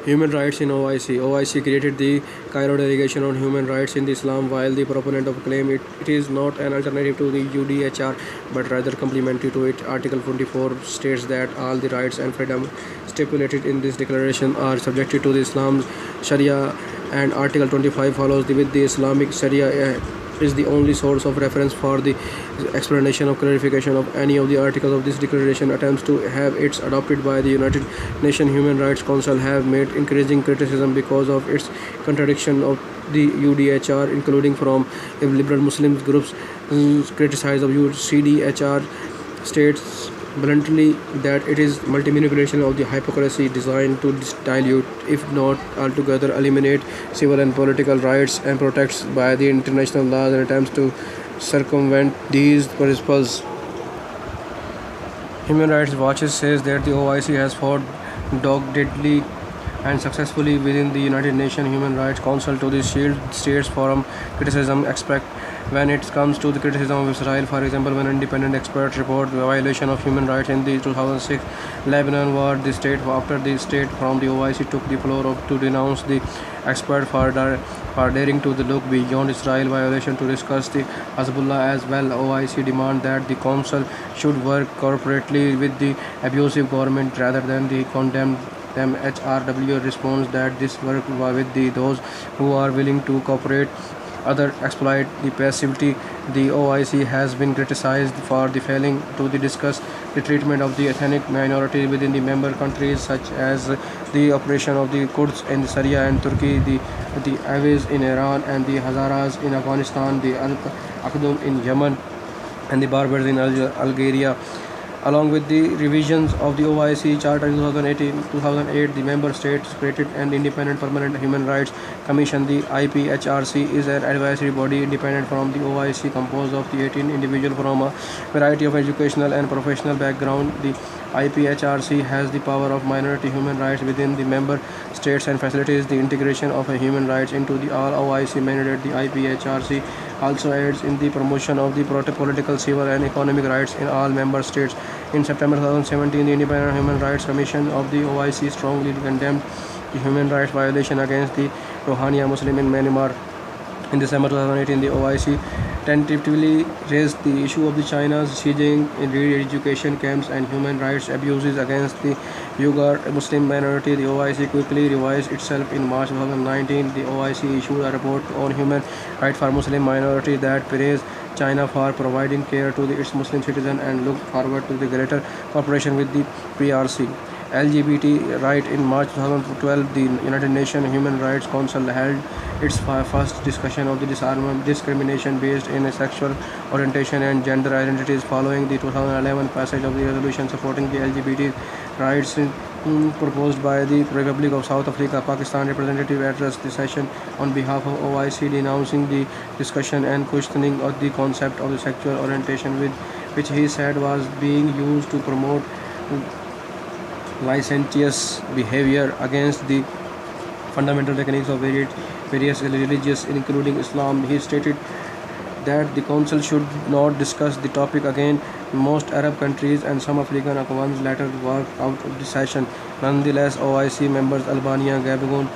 Human rights in OIC. OIC created the Cairo Delegation on Human Rights in the Islam, while the proponent of claim it is not an alternative to the UDHR but rather complementary to it. Article 24 states that all the rights and freedom stipulated in this declaration are subjected to the Islam's Sharia, and Article 25 follows with the Islamic Sharia is the only source of reference for the explanation of clarification of any of the articles of this declaration. Attempts to have it adopted by the United Nations Human Rights Council have made increasing criticism because of its contradiction of the UDHR, including from liberal Muslim groups. Criticize of UCDHR states bluntly that it is multi-manipulation of the hypocrisy designed to dilute, if not altogether eliminate, civil and political rights and protects by the international laws and attempts to circumvent these principles. Human Rights Watch says that the OIC has fought doggedly and successfully within the United Nations Human Rights Council to shield states from criticism, expect when it comes to the criticism of Israel. For example, when independent experts report the violation of human rights in the 2006 Lebanon war, the state after the state from the OIC took the floor to denounce the expert for daring to look beyond Israel violation to discuss the Hezbollah as well. OIC demand that the council should work corporately with the abusive government rather than the condemned them. HRW responds that this work with those who are willing to cooperate other exploit the passivity. The OIC has been criticized for the failing to discuss the treatment of the ethnic minority within the member countries, such as the operation of the Kurds in Syria and Turkey, the Aways in Iran, and the Hazaras in Afghanistan, the Al-Aqdum in Yemen, and the Berbers in Algeria. Along with the revisions of the OIC Charter in 2008, the member states created an independent permanent human rights commission. The IPHRC is an advisory body independent from the OIC, composed of the 18 individuals from a variety of educational and professional background. The IPHRC has the power of minority human rights within the member states and facilitates the integration of human rights into the all OIC mandate. The IPHRC also aids in the promotion of the political, civil, and economic rights in all member states. In September 2017, the Independent Human Rights Commission of the OIC strongly condemned the human rights violation against the Rohingya Muslim in Myanmar. In December 2018, the OIC tentatively raised the issue of the China's sieging in re-education camps and human rights abuses against the Uyghur Muslim minority. The OIC quickly revised itself. In March 2019, the OIC issued a report on human rights for Muslim minority that praised China for providing care to its Muslim citizens and looked forward to the greater cooperation with the PRC. LGBT right. In March 2012, the United Nations Human Rights Council held its first discussion of the discrimination based in sexual orientation and gender identities following the 2011 passage of the resolution supporting the LGBT rights proposed by the Republic of South Africa. Pakistan representative addressed the session on behalf of OIC, denouncing the discussion and questioning of the concept of the sexual orientation, which he said was being used to promote licentious behavior against the fundamental techniques of various religions, including Islam. He stated that the Council should not discuss the topic again. Most Arab countries and some African ones later walked out of the session. Nonetheless, OIC members Albania, Gabon,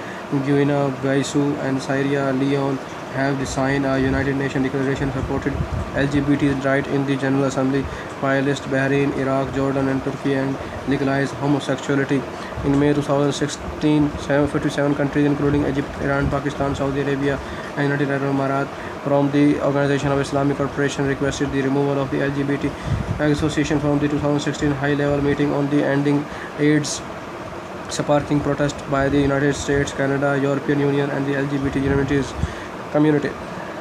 Guinea-Bissau, and Sierra Leone have signed a United Nations declaration supported LGBT rights in the General Assembly, while Bahrain, Iraq, Jordan, and Turkey and legalized homosexuality. In May 2016, 57 countries including Egypt, Iran, Pakistan, Saudi Arabia, and United Arab Emirates from the Organization of Islamic Cooperation requested the removal of the LGBT association from the 2016 high-level meeting on the ending AIDS, sparking protest by the United States, Canada, European Union, and the LGBT community.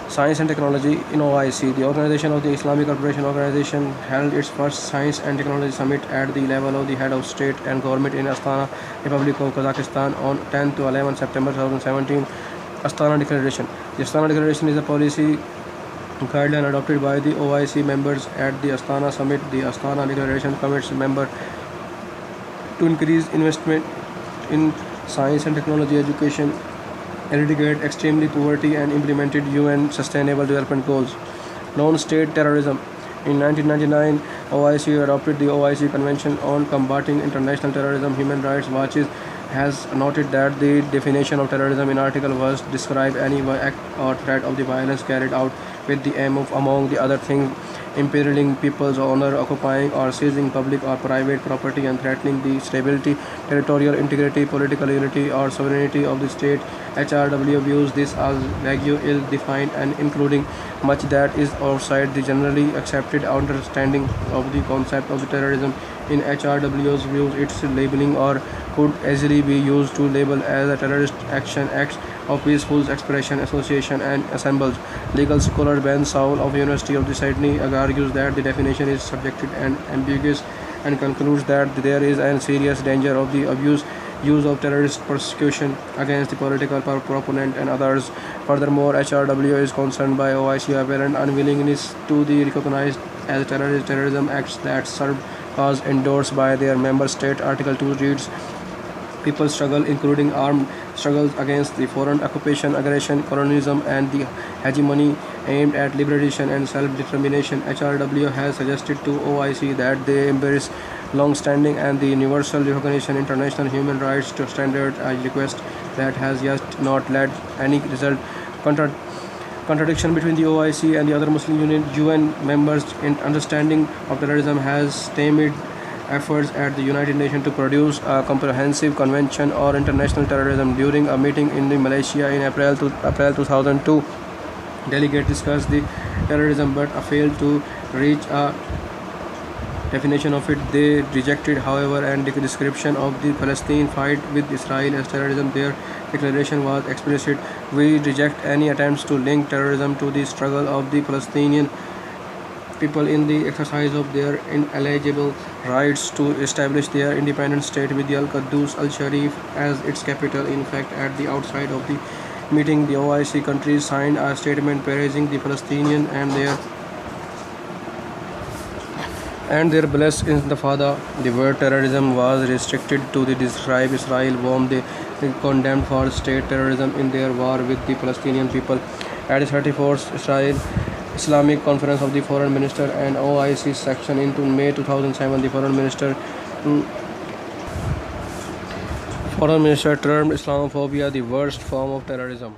Science and Technology in OIC. The Organization of the Islamic Cooperation Organization held its first Science and Technology Summit at the level of the head of state and government in Astana, Republic of Kazakhstan on 10 to 11 September 2017. Astana Declaration. The Astana Declaration is a policy guideline adopted by the OIC members at the Astana Summit. The Astana Declaration commits members to increase investment in science and technology education, eradicate extreme poverty, and implemented UN Sustainable Development Goals. Non-state terrorism. In 1999, OIC adopted the OIC Convention on Combating International Terrorism. Human Rights Watch's has noted that the definition of terrorism in Article 1 describe any act or threat of the violence carried out with the aim of, among the other things, imperiling people's honor, occupying or seizing public or private property, and threatening the stability, territorial integrity, political unity, or sovereignty of the state. HRW views this as vague, ill-defined, and including much that is outside the generally accepted understanding of the concept of the terrorism. In HRW's views, its labeling or could easily be used to label as a terrorist action acts of peaceful expression, association, and assembles. Legal scholar Ben Saul of University of Sydney argues that the definition is subjective and ambiguous, and concludes that there is a serious danger of the abuse use of terrorist persecution against the political proponent and others. Furthermore, HRW is concerned by OIC apparent unwillingness to be recognized as terrorism acts that serve cause endorsed by their member state. Article 2 reads, people's struggle, including armed struggles against the foreign occupation, aggression, colonialism, and the hegemony aimed at liberation and self-determination. HRW has suggested to OIC that they embrace long-standing and the universal recognition international human rights standard, a request that has yet not led any result. Contradiction between the OIC and the other Muslim UN members in understanding of terrorism has stymied efforts at the United Nations to produce a comprehensive convention on international terrorism. During a meeting in Malaysia in April 2002, delegates discussed the terrorism but failed to reach a definition of it. They rejected, however, and the description of the Palestine fight with Israel as terrorism. Their declaration was explicit: we reject any attempts to link terrorism to the struggle of the Palestinian people in the exercise of their inalienable rights to establish their independent state with the Al-Quds al-Sharif as its capital. In fact, at the outside of the meeting, the OIC countries signed a statement praising the Palestinians and their blessed intifada. The word terrorism was restricted to describe Israel, whom they condemned for state terrorism in their war with the Palestinian people. At the 34th Islamic Conference of the Foreign Minister and OIC section in May 2007, the Foreign Minister termed Islamophobia the worst form of terrorism.